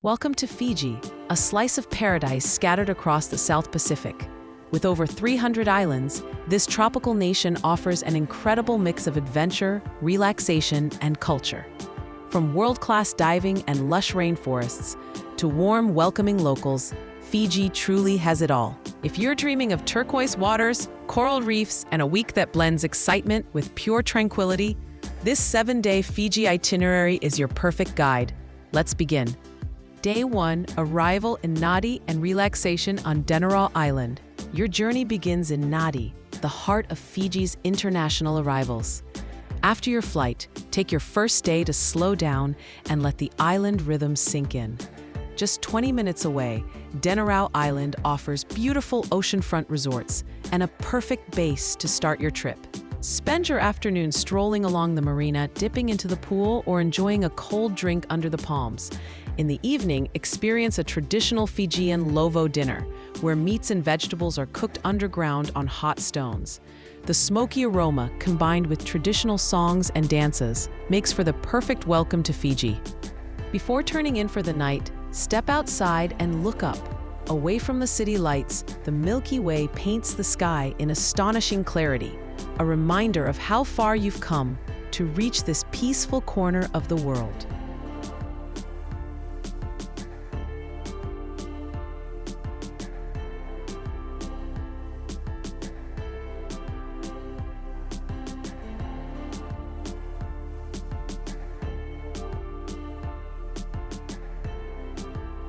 Welcome to Fiji, a slice of paradise scattered across the South Pacific. With over 300 islands, this tropical nation offers an incredible mix of adventure, relaxation, and culture. From world-class diving and lush rainforests to warm, welcoming locals, Fiji truly has it all. If you're dreaming of turquoise waters, coral reefs, and a week that blends excitement with pure tranquility, this 7-day Fiji itinerary is your perfect guide. Let's begin. Day 1, arrival in Nadi and relaxation on Denarau Island. Your journey begins in Nadi, the heart of Fiji's international arrivals. After your flight, take your first day to slow down and let the island rhythm sink in. Just 20 minutes away, Denarau Island offers beautiful oceanfront resorts and a perfect base to start your trip. Spend your afternoon strolling along the marina, dipping into the pool, or enjoying a cold drink under the palms. In the evening, experience a traditional Fijian lovo dinner, where meats and vegetables are cooked underground on hot stones. The smoky aroma, combined with traditional songs and dances, makes for the perfect welcome to Fiji. Before turning in for the night, step outside and look up. Away from the city lights, the Milky Way paints the sky in astonishing clarity, a reminder of how far you've come to reach this peaceful corner of the world.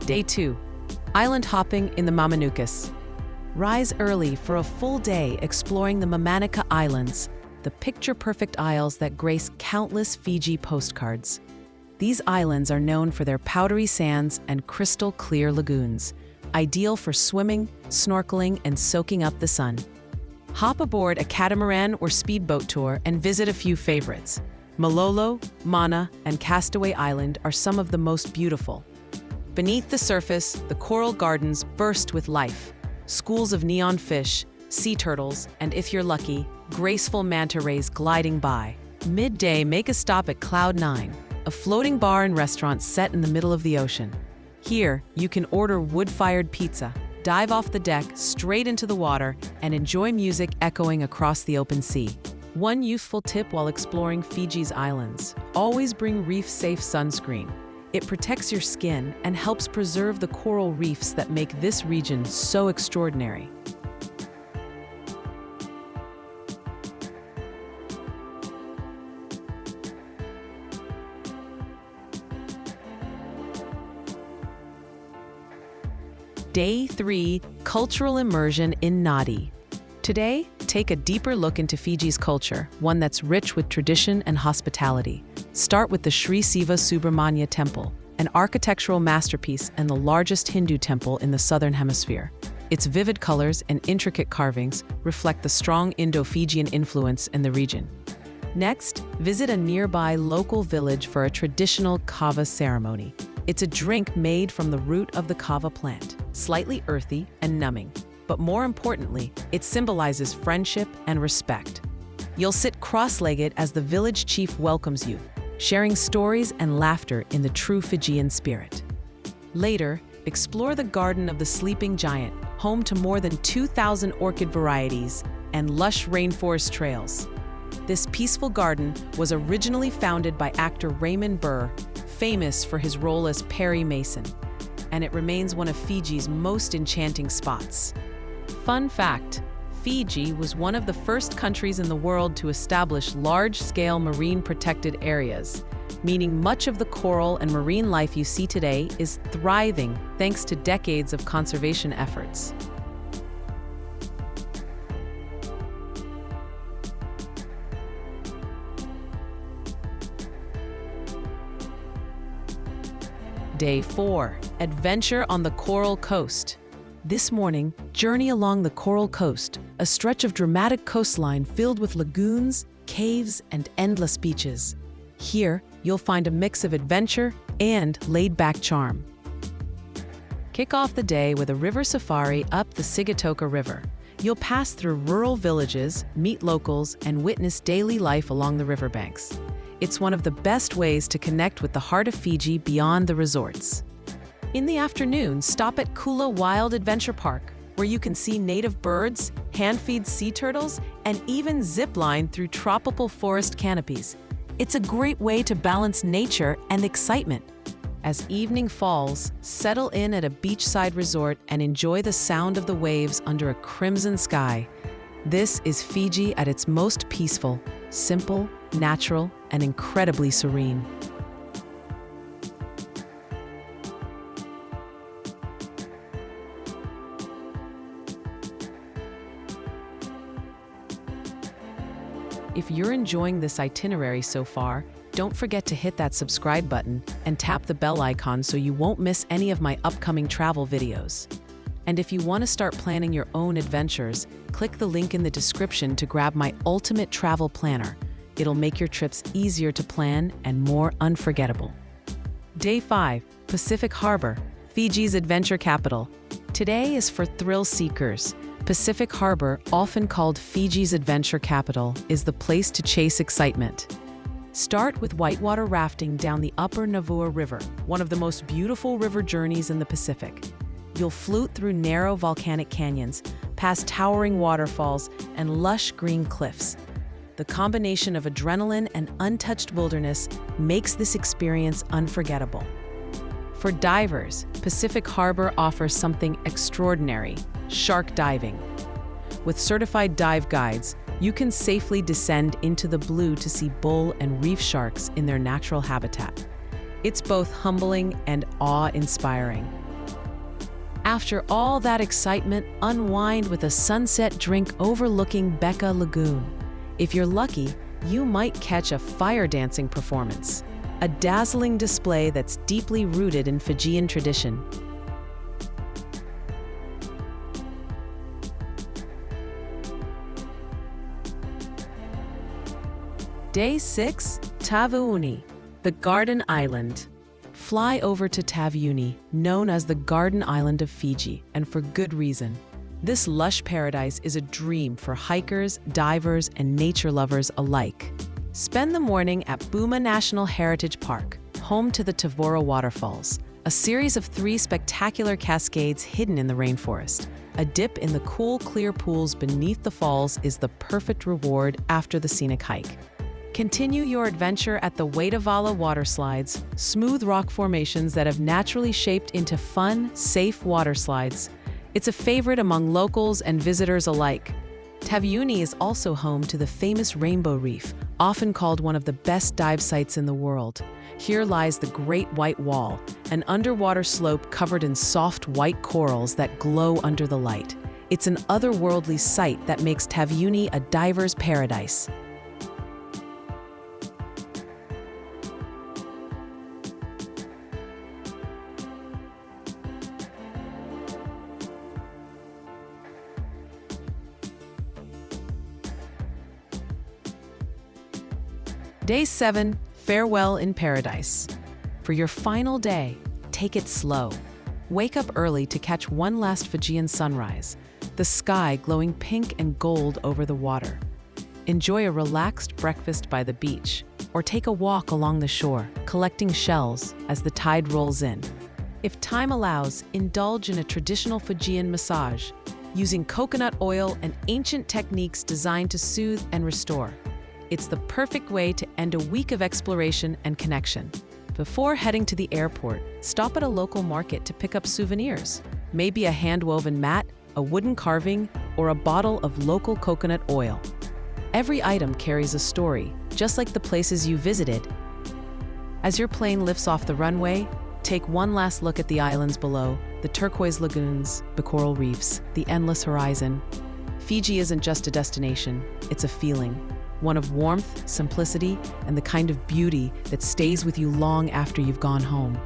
Day 2. Island hopping in the Mamanucas. Rise early for a full day exploring the Mamanuca Islands, the picture-perfect isles that grace countless Fiji postcards. These islands are known for their powdery sands and crystal-clear lagoons, ideal for swimming, snorkeling, and soaking up the sun. Hop aboard a catamaran or speedboat tour and visit a few favorites. Malolo, Mana, and Castaway Island are some of the most beautiful. Beneath the surface, the coral gardens burst with life. Schools of neon fish, sea turtles, and if you're lucky, graceful manta rays gliding by. Midday, make a stop at Cloud 9, a floating bar and restaurant set in the middle of the ocean. Here, you can order wood-fired pizza, dive off the deck straight into the water, and enjoy music echoing across the open sea. One useful tip while exploring Fiji's islands: always bring reef-safe sunscreen. It protects your skin and helps preserve the coral reefs that make this region so extraordinary. Day 3, cultural immersion in Nadi. Today, take a deeper look into Fiji's culture, one that's rich with tradition and hospitality. Start with the Sri Siva Subramanya Temple, an architectural masterpiece and the largest Hindu temple in the Southern Hemisphere. Its vivid colors and intricate carvings reflect the strong Indo-Fijian influence in the region. Next, visit a nearby local village for a traditional kava ceremony. It's a drink made from the root of the kava plant, slightly earthy and numbing. But more importantly, it symbolizes friendship and respect. You'll sit cross-legged as the village chief welcomes you, sharing stories and laughter in the true Fijian spirit. Later, explore the Garden of the Sleeping Giant, home to more than 2,000 orchid varieties and lush rainforest trails. This peaceful garden was originally founded by actor Raymond Burr, famous for his role as Perry Mason, and it remains one of Fiji's most enchanting spots. Fun fact: Fiji was one of the first countries in the world to establish large-scale marine protected areas, meaning much of the coral and marine life you see today is thriving thanks to decades of conservation efforts. Day 4, adventure on the Coral Coast. This morning, journey along the Coral Coast, a stretch of dramatic coastline filled with lagoons, caves, and endless beaches. Here, you'll find a mix of adventure and laid-back charm. Kick off the day with a river safari up the Sigatoka River. You'll pass through rural villages, meet locals, and witness daily life along the riverbanks. It's one of the best ways to connect with the heart of Fiji beyond the resorts. In the afternoon, stop at Kula Wild Adventure Park, where you can see native birds, hand-feed sea turtles, and even zip-line through tropical forest canopies. It's a great way to balance nature and excitement. As evening falls, settle in at a beachside resort and enjoy the sound of the waves under a crimson sky. This is Fiji at its most peaceful, simple, natural, and incredibly serene. If you're enjoying this itinerary so far, don't forget to hit that subscribe button and tap the bell icon so you won't miss any of my upcoming travel videos. And if you want to start planning your own adventures, click the link in the description to grab my ultimate travel planner. It'll make your trips easier to plan and more unforgettable. Day 5, Pacific Harbor, Fiji's adventure capital. Today is for thrill seekers. Pacific Harbor, often called Fiji's adventure capital, is the place to chase excitement. Start with whitewater rafting down the upper Navua River, one of the most beautiful river journeys in the Pacific. You'll float through narrow volcanic canyons, past towering waterfalls, and lush green cliffs. The combination of adrenaline and untouched wilderness makes this experience unforgettable. For divers, Pacific Harbor offers something extraordinary: shark diving. With certified dive guides, you can safely descend into the blue to see bull and reef sharks in their natural habitat. It's both humbling and awe-inspiring. After all that excitement, unwind with a sunset drink overlooking Beka Lagoon. If you're lucky, you might catch a fire dancing performance, a dazzling display that's deeply rooted in Fijian tradition. Day 6, Taveuni, the Garden Island. Fly over to Taveuni, known as the Garden Island of Fiji, and for good reason. This lush paradise is a dream for hikers, divers, and nature lovers alike. Spend the morning at Buma National Heritage Park, home to the Taveuni waterfalls, a series of 3 spectacular cascades hidden in the rainforest. A dip in the cool, clear pools beneath the falls is the perfect reward after the scenic hike. Continue your adventure at the Waitavala water slides, smooth rock formations that have naturally shaped into fun, safe water slides. It's a favorite among locals and visitors alike. Taveuni is also home to the famous Rainbow Reef, often called one of the best dive sites in the world. Here lies the Great White Wall, an underwater slope covered in soft white corals that glow under the light. It's an otherworldly sight that makes Taveuni a diver's paradise. Day 7, Farewell in Paradise. For your final day, take it slow. Wake up early to catch one last Fijian sunrise, the sky glowing pink and gold over the water. Enjoy a relaxed breakfast by the beach, or take a walk along the shore, collecting shells as the tide rolls in. If time allows, indulge in a traditional Fijian massage, using coconut oil and ancient techniques designed to soothe and restore. It's the perfect way to end a week of exploration and connection. Before heading to the airport, stop at a local market to pick up souvenirs. Maybe a hand-woven mat, a wooden carving, or a bottle of local coconut oil. Every item carries a story, just like the places you visited. As your plane lifts off the runway, take one last look at the islands below, the turquoise lagoons, the coral reefs, the endless horizon. Fiji isn't just a destination, it's a feeling. One of warmth, simplicity, and the kind of beauty that stays with you long after you've gone home.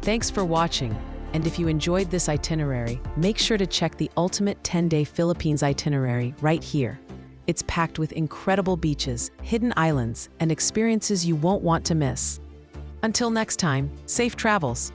Thanks for watching, and if you enjoyed this itinerary, make sure to check the ultimate 10-day Philippines itinerary right here. It's packed with incredible beaches, hidden islands, and experiences you won't want to miss. Until next time, safe travels.